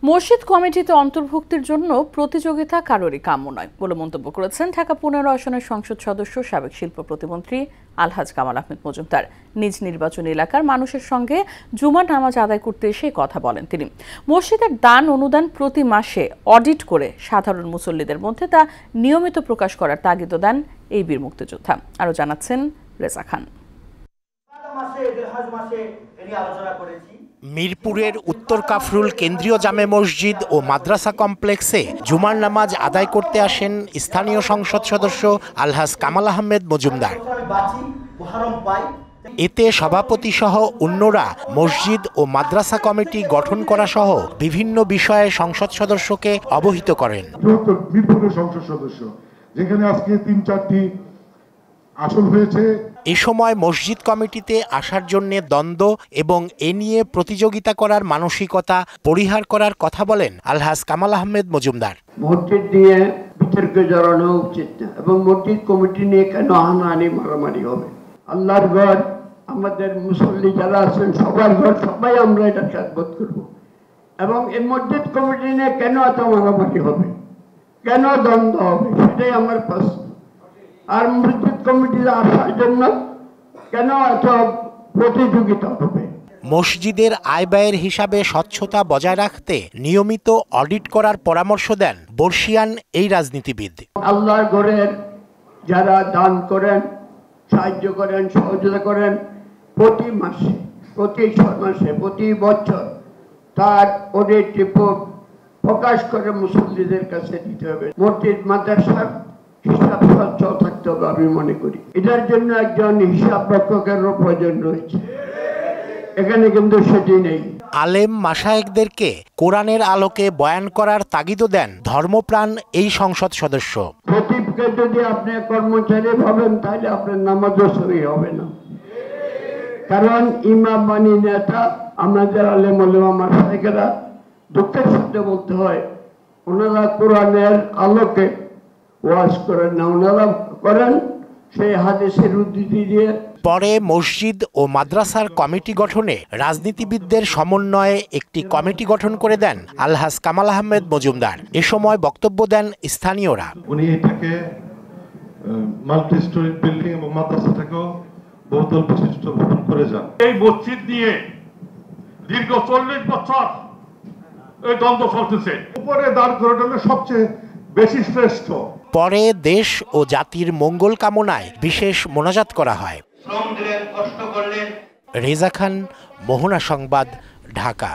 মসজিদ কমিটিতে অন্তর্ভুক্তির জন্য প্রতিযোগিতা কারোরই কাম্য নয় বলে মন্তব্য করেছেন ঢাকা ১৫ আসনের সংসদ সদস্য সাবেক শিল্প প্রতিমন্ত্রী আলহাজ কামাল আহমেদ মজুমদার। নিজ নির্বাচনী এলাকার মানুষের সঙ্গে জুমার নামাজ আদায় করতে এসে কথা বলেন তিনি। মসজিদের দান অনুদান প্রতি মাসে অডিট করে সাধারণ মুসল্লিদের মধ্যে তা নিয়মিত প্রকাশ করার তাগিদ দেন এই বীর মুক্তিযোদ্ধা। আরও জানাচ্ছেন রেজা খান। মিরপুরের উত্তর কাফরুল কেন্দ্রীয় জামে মসজিদ ও মাদ্রাসা কমপ্লেক্সে জুমার নামাজ আদায় করতে আসেন স্থানীয় সংসদ সদস্য আলহাজ কামাল আহমেদ মজুমদার। এতে সভাপতি সহ অন্যরা মসজিদ ও মাদ্রাসা কমিটি গঠন করা সহ বিভিন্ন বিষয়ে সংসদ সদস্যকে অবহিত করেন। মিরপুরের সংসদ সদস্য যেখানে আজকে ৩-৪টি আসন হয়েছে। এ সময় মসজিদ কমিটিতে আসার জন্য দ্বন্দ্ব এবং এ নিয়ে প্রতিযোগিতা করার মানসিকতা পরিহার করার কথা বলেন আলহাজ কামাল আহমেদ মজুমদার। মসজিদ নিয়ে বিতর্কে জড়ানো উচিত না এবং মসজিদ কমিটি নিয়ে কেন হানাহানি মারামারি হবে। আল্লাহর ঘর, আমাদের মুসল্লি যারা আছেন সবার ঘর, সবাই আমরা এটা সাধবোধ করব এবং এই মসজিদ কমিটি নিয়ে কেন এত মারামারি হবে, কেন দ্বন্দ্ব হবে, সেটাই আমার প্রশ্ন। আর মসজিদ কমিটিতে আসার জন্য কেন এত প্রতিযোগিতা হবে। মসজিদের আয় ব্যয়ের হিসাবে স্বচ্ছতা বজায় রাখতে নিয়মিত অডিট করার পরামর্শ দেন বর্ষিয়ান এই রাজনীতিবিদ। আল্লাহর ঘরের যারা দান করেন, সাহায্য করেন, সহযোগিতা করেন, প্রতি মাসে, প্রতি বছর তার অডিট রিপোর্ট প্রকাশ করে মুসল্লিদের কাছে দিতে হবে। মসজিদ মাদ্রাসার হিসাব স্বচ্ছ থাকতে হবে আমি মনে করি। এটার জন্য একজন হিসাব রক্ষকেরও প্রয়োজন রয়েছে, এখানে কিন্তু সেটি নেই। আলেম মাশায়েখদেরকে কোরআনের আলোকে বয়ান করার তাগিদ দেন ধর্মপ্রাণ এই সংসদ সদস্য। খতিবকে যদি আপনি কর্মচারী ভাবেন তাহলে আপনার নামাজও সহি হবে না, কারণ ইমাম মানি নেতা আমাদের আলেম ওলামা মাশায়েখরা দুঃখের সাথে বলতে হয় ওনারা কোরআনের আলোকে ওয়াজ করেন না, ওনারা করেন সেই হাদিসের উদ্ধৃতি দিয়ে। পরে মসজিদ ও মাদ্রাসার কমিটি গঠনে রাজনীতিবিদদের সমন্বয়ে একটি কমিটি গঠন করে দেন আলহাজ কামাল আহমেদ মজুমদার। এ সময় বক্তব্য দেন স্থানীয়রা। উনি এটাকে মাল্টি স্টোরি বিল্ডিং এবং মাদ্রাসাটাকেও বহুতল বিশিষ্ট ভবন করে যান। এই মসজিদ নিয়ে দীর্ঘ 40 বছর এই দ্বন্দ্ব চলতেছে। উপরে দাঁড় করানো সবচেয়ে বেশি শ্রেষ্ঠ। পরে দেশ ও জাতির মঙ্গল কামনায় বিশেষ মোনাজাত করা হয়। রেজা খান, মোহনা সংবাদ, ঢাকা।